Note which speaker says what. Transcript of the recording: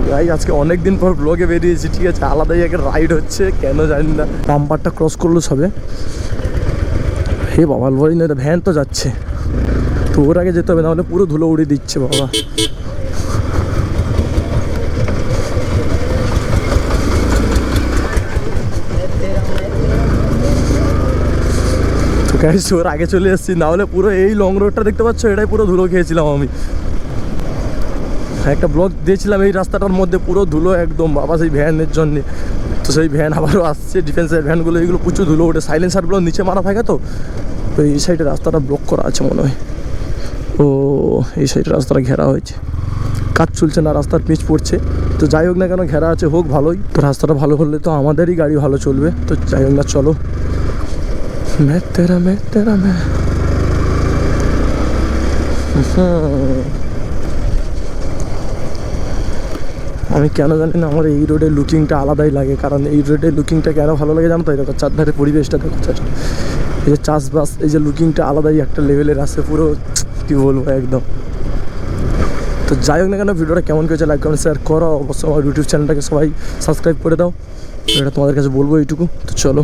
Speaker 1: Guys আজকে অনেক দিন পর ব্লগে বেরিয়েছি, ঠিক আছে, আলাদাই একটা রাইড হচ্ছে, কেন জানি না। পাম্পারটা ক্রস করলো সবে। হে বাবা, লরি না, ভ্যান তো যাচ্ছে, তো ওর আগে যেতে হবে, নাহলে পুরো ধুলো উড়িয়ে দিচ্ছে বাবা। তো গাইস ওর আগে চলে এসেছি, নাহলে পুরো এই লং রোডটা দেখতে পাচ্ছ, এটাই পুরো ধুলো খেয়েছিলাম আমি। একটা ব্লগ দিয়েছিলাম এই রাস্তাটার মধ্যে, পুরো ধুলো একদম বাবা সেই ভ্যানের জন্যে। তো সেই ভ্যান আবারও আসছে, ডিফেন্সের ভ্যানগুলো, এইগুলো প্রচুর ধুলো ওঠে, সাইলেন্সারগুলো নিচে মারা থাকে। তো এই সাইডে রাস্তাটা ব্লক করা আছে মনে হয়। ও এই সাইডে রাস্তাটা ঘেরা হয়েছে, কাজ চলছে না, রাস্তার পিচ পড়ছে। তো যাই হোক না কেন, ঘেরা আছে, হোক ভালোই। তো রাস্তাটা ভালো হলে তো আমাদেরই গাড়ি ভালো চলবে। তো যাই হোক না, চলো। मैं तेरा मैं আমি কেন জানি না, আমার এই রোডের লুকিংটা আলাদাই লাগে। কারণ এই রোডের লুকিংটা কেন ভালো লাগে জানো তো? এরকম চারধারে পরিবেশটা দেখো, এই যে চাষবাস, এই যে লুকিংটা আলাদাই একটা লেভেলের আছে, পুরো কী বলবো একদম। তো যাই হোক না কেন, ভিডিওটা কেমন করেছে লাইক কমেন্ট শেয়ার করো অবশ্যই। আমার ইউটিউব চ্যানেলটাকে সবাই সাবস্ক্রাইব করে দাও, এটা তোমাদের কাছে বলবো এইটুকু। তো চলো।